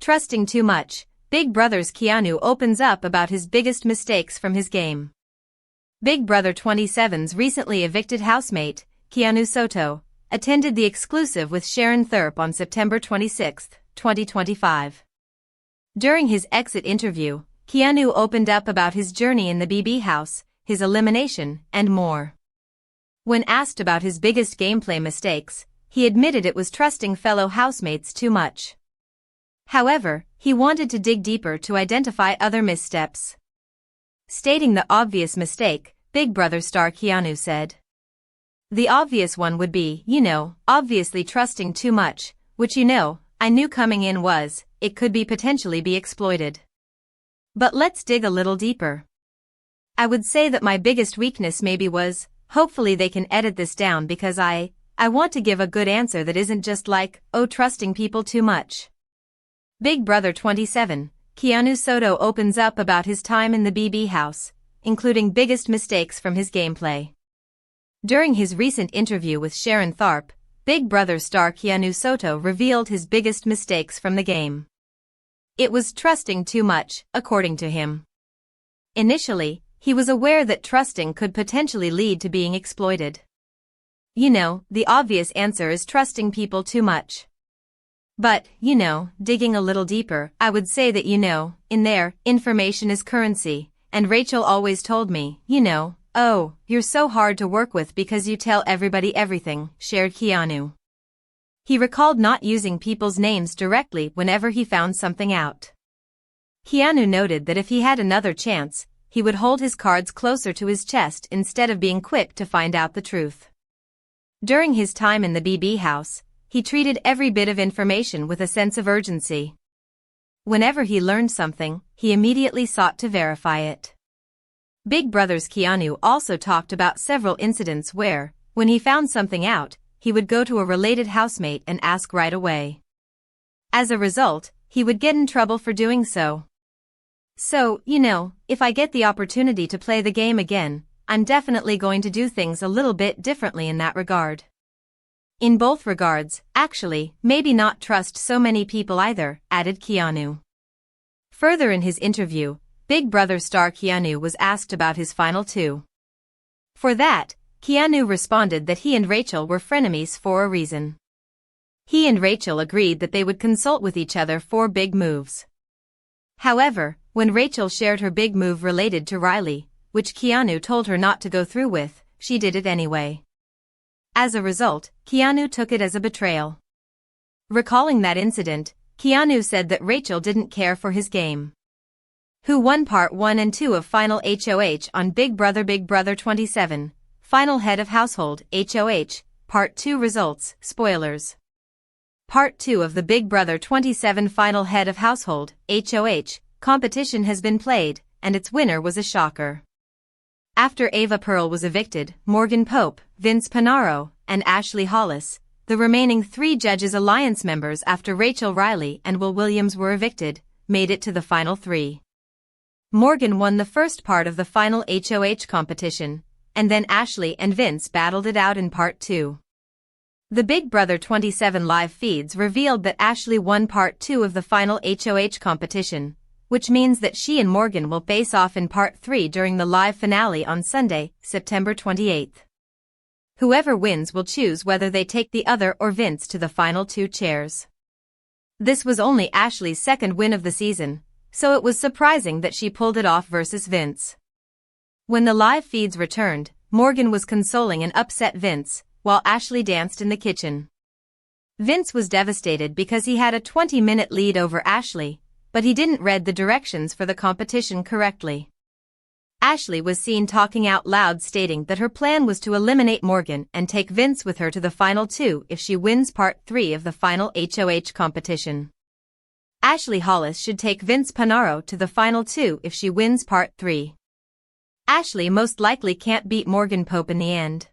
Trusting too much, Big Brother's Keanu opens up about his biggest mistakes from his game. Big Brother 27's recently evicted housemate, Keanu Soto, attended the exclusive with Sharon Thurp on September 26, 2025. During his exit interview, Keanu opened up about his journey in the BB house, his elimination, and more. When asked about his biggest gameplay mistakes, he admitted it was trusting fellow housemates too much. However, he wanted to dig deeper to identify other missteps. Stating the obvious mistake, Big Brother star Keanu said, "The obvious one would be, obviously trusting too much, which I knew coming in it could potentially be exploited. But let's dig a little deeper. I would say that my biggest weakness maybe was, hopefully they can edit this down because I want to give a good answer that isn't just like, trusting people too much." Big Brother 27, Keanu Soto opens up about his time in the BB house, including biggest mistakes from his gameplay. During his recent interview with Sharon Thurp, Big Brother star Keanu Soto revealed his biggest mistakes from the game. It was trusting too much, according to him. Initially, he was aware that trusting could potentially lead to being exploited. The obvious answer is trusting people too much. But, digging a little deeper, I would say that in there, information is currency, and Rachel always told me, "Oh, you're so hard to work with because you tell everybody everything," shared Keanu. He recalled not using people's names directly whenever he found something out. Keanu noted that if he had another chance, he would hold his cards closer to his chest instead of being quick to find out the truth. During his time in the BB house, he treated every bit of information with a sense of urgency. Whenever he learned something, he immediately sought to verify it. Big Brother's Keanu also talked about several incidents where, when he found something out, he would go to a related housemate and ask right away. As a result, he would get in trouble for doing so. "So, if I get the opportunity to play the game again, I'm definitely going to do things a little bit differently in that regard. In both regards, actually, maybe not trust so many people either," added Keanu. Further in his interview, Big Brother star Keanu was asked about his final two. For that, Keanu responded that he and Rachel were frenemies for a reason. He and Rachel agreed that they would consult with each other for big moves. However, when Rachel shared her big move related to Reilly, which Keanu told her not to go through with, she did it anyway. As a result, Keanu took it as a betrayal. Recalling that incident, Keanu said that Rachel didn't care for his game. Who won Part 1 and 2 of Final HOH on Big Brother 27, Final Head of Household, HOH, Part 2 results, spoilers. Part 2 of the Big Brother 27 Final Head of Household, HOH, competition has been played, and its winner was a shocker. After Ava Pearl was evicted, Morgan Pope, Vince Panaro, and Ashley Hollis, the remaining 3 Judges Alliance members after Rachel Reilly and Will Williams were evicted, made it to the final 3. Morgan won the first part of the final HOH competition, and then Ashley and Vince battled it out in Part 2. The Big Brother 27 live feeds revealed that Ashley won Part 2 of the final HOH competition, which means that she and Morgan will face off in Part 3 during the live finale on Sunday, September 28. Whoever wins will choose whether they take the other or Vince to the final 2 chairs. This was only Ashley's second win of the season, so it was surprising that she pulled it off versus Vince. When the live feeds returned, Morgan was consoling an upset Vince, while Ashley danced in the kitchen. Vince was devastated because he had a 20-minute lead over Ashley, but he didn't read the directions for the competition correctly. Ashley was seen talking out loud stating that her plan was to eliminate Morgan and take Vince with her to the final 2 if she wins Part 3 of the final HOH competition. Ashley Hollis should take Vince Panaro to the final 2 if she wins Part 3. Ashley most likely can't beat Morgan Pope in the end.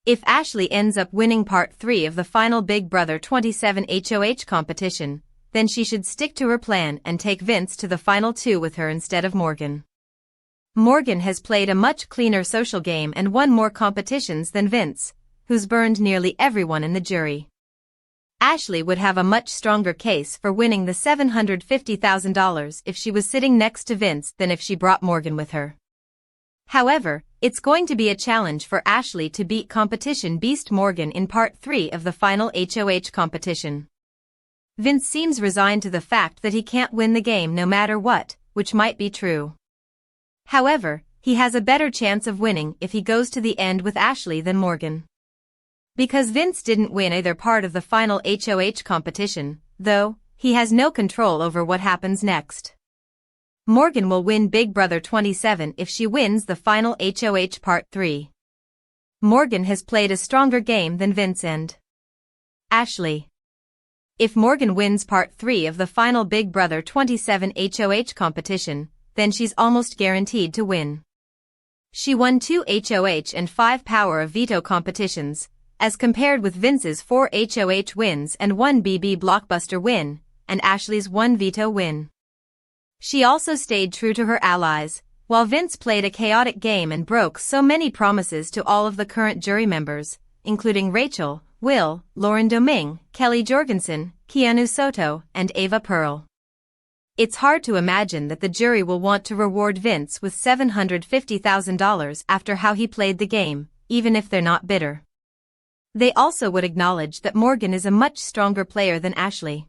If Ashley ends up winning Part 3 of the final Big Brother 27 HOH competition, then she should stick to her plan and take Vince to the final 2 with her instead of Morgan. Morgan has played a much cleaner social game and won more competitions than Vince, who's burned nearly everyone in the jury. Ashley would have a much stronger case for winning the $750,000 if she was sitting next to Vince than if she brought Morgan with her. However, it's going to be a challenge for Ashley to beat competition beast Morgan in Part 3 of the final HOH competition. Vince seems resigned to the fact that he can't win the game no matter what, which might be true. However, he has a better chance of winning if he goes to the end with Ashley than Morgan. Because Vince didn't win either part of the final HOH competition, though, he has no control over what happens next. Morgan will win Big Brother 27 if she wins the final HOH Part 3. Morgan has played a stronger game than Vince and Ashley. If Morgan wins Part 3 of the final Big Brother 27 HOH competition, then she's almost guaranteed to win. She won 2 HOH and 5 Power of Veto competitions, as compared with Vince's 4 HOH wins and 1 BB Blockbuster win, and Ashley's 1 veto win. She also stayed true to her allies, while Vince played a chaotic game and broke so many promises to all of the current jury members, including Rachel, Will, Lauren Domingue, Kelly Jorgensen, Keanu Soto, and Ava Pearl. It's hard to imagine that the jury will want to reward Vince with $750,000 after how he played the game, even if they're not bitter. They also would acknowledge that Morgan is a much stronger player than Ashley.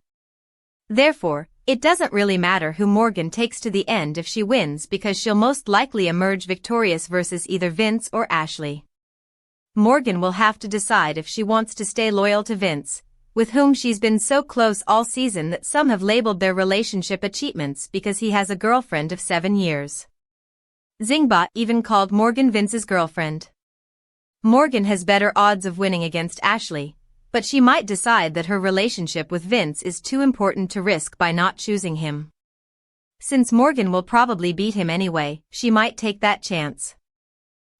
Therefore, it doesn't really matter who Morgan takes to the end if she wins because she'll most likely emerge victorious versus either Vince or Ashley. Morgan will have to decide if she wants to stay loyal to Vince, with whom she's been so close all season that some have labeled their relationship achievements because he has a girlfriend of 7 years. Zingbot even called Morgan Vince's girlfriend. Morgan has better odds of winning against Ashley, but she might decide that her relationship with Vince is too important to risk by not choosing him. Since Morgan will probably beat him anyway, she might take that chance.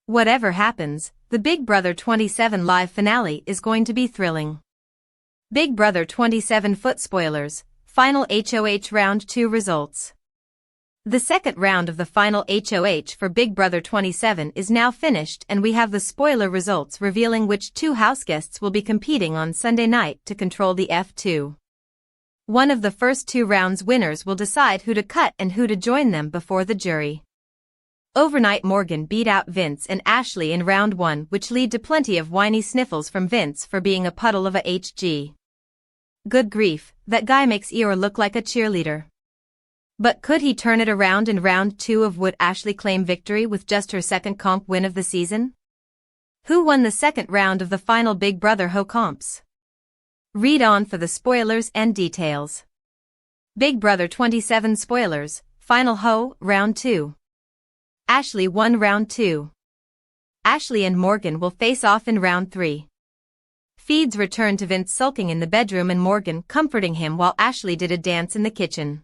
Whatever happens, the Big Brother 27 live finale is going to be thrilling. Big Brother 27 foot spoilers, final HOH Round 2 results. The second round of the final HOH for Big Brother 27 is now finished and we have the spoiler results revealing which 2 houseguests will be competing on Sunday night to control the F2. One of the first 2 rounds winners will decide who to cut and who to join them before the jury. Overnight Morgan beat out Vince and Ashley in round 1, which led to plenty of whiny sniffles from Vince for being a puddle of a HG. Good grief, that guy makes Eeyore look like a cheerleader. But could he turn it around in round 2 of would Ashley claim victory with just her second comp win of the season? Who won the second round of the final Big Brother Ho comps? Read on for the spoilers and details. Big Brother 27 spoilers, final Ho, round 2. Ashley won round 2. Ashley and Morgan will face off in round 3. Feeds return to Vince sulking in the bedroom and Morgan comforting him while Ashley did a dance in the kitchen.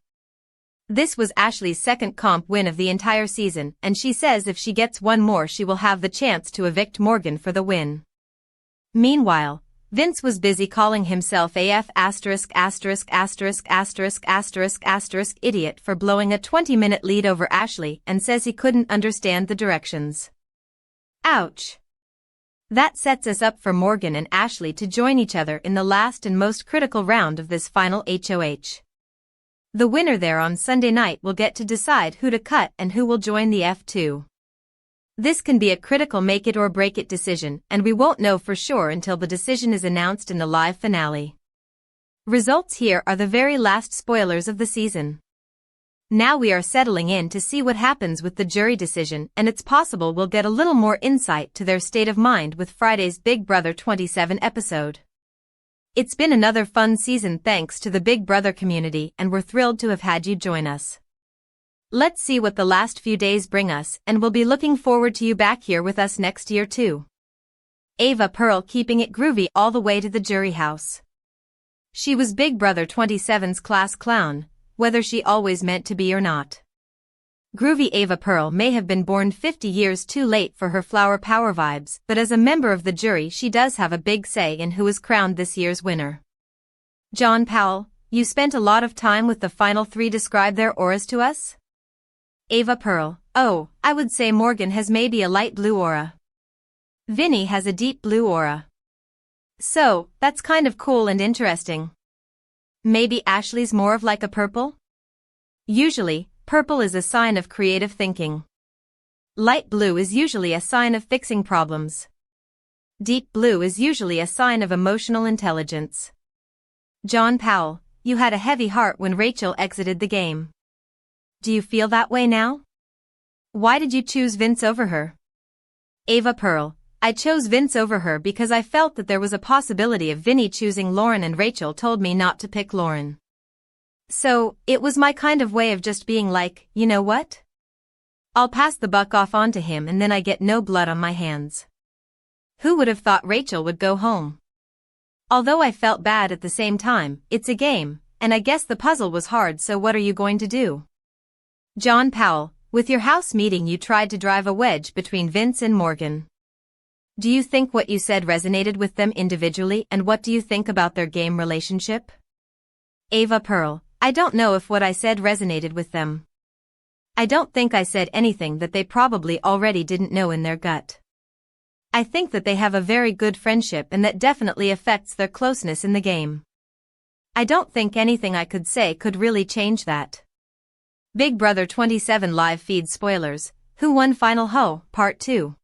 This was Ashley's second comp win of the entire season, and she says if she gets one more she will have the chance to evict Morgan for the win. Meanwhile, Vince was busy calling himself AF ******** idiot for blowing a 20-minute lead over Ashley and says he couldn't understand the directions. Ouch. That sets us up for Morgan and Ashley to join each other in the last and most critical round of this final HOH. The winner there on Sunday night will get to decide who to cut and who will join the F2. This can be a critical make-it-or-break-it decision, and we won't know for sure until the decision is announced in the live finale. Results here are the very last spoilers of the season. Now we are settling in to see what happens with the jury decision, and it's possible we'll get a little more insight to their state of mind with Friday's Big Brother 27 episode. It's been another fun season thanks to the Big Brother community, and we're thrilled to have had you join us. Let's see what the last few days bring us, and we'll be looking forward to you back here with us next year too. Ava Pearl keeping it groovy all the way to the jury house. She was Big Brother 27's class clown, whether she always meant to be or not. Groovy Ava Pearl may have been born 50 years too late for her flower power vibes, but as a member of the jury she does have a big say in who is crowned this year's winner. John Powell, you spent a lot of time with the final 3. Describe their auras to us? Ava Pearl, oh, I would say Morgan has maybe a light blue aura. Vinny has a deep blue aura. So, that's kind of cool and interesting. Maybe Ashley's more of like a purple? Usually, purple is a sign of creative thinking. Light blue is usually a sign of fixing problems. Deep blue is usually a sign of emotional intelligence. John Powell, you had a heavy heart when Rachel exited the game. Do you feel that way now? Why did you choose Vince over her? Ava Pearl, I chose Vince over her because I felt that there was a possibility of Vinny choosing Lauren and Rachel told me not to pick Lauren. So, it was my kind of way of just being like, you know what? I'll pass the buck off onto him and then I get no blood on my hands. Who would have thought Rachel would go home? Although I felt bad at the same time, it's a game, and I guess the puzzle was hard, so what are you going to do? John Powell, with your house meeting you tried to drive a wedge between Vince and Morgan. Do you think what you said resonated with them individually, and what do you think about their game relationship? Ava Pearl, I don't know if what I said resonated with them. I don't think I said anything that they probably already didn't know in their gut. I think that they have a very good friendship and that definitely affects their closeness in the game. I don't think anything I could say could really change that. Big Brother 27 live feed spoilers, Who Won Final Ho, Part 2.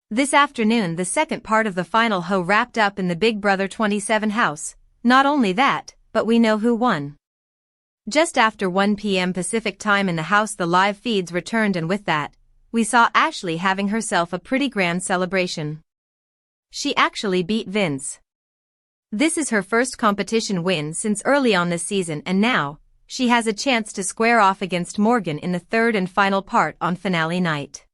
This afternoon the second part of the Final Ho wrapped up in the Big Brother 27 house. Not only that, but we know who won. Just after 1 p.m. Pacific time in the house the live feeds returned, and with that, we saw Ashley having herself a pretty grand celebration. She actually beat Vince. This is her first competition win since early on this season, and now, she has a chance to square off against Morgan in the third and final part on finale night.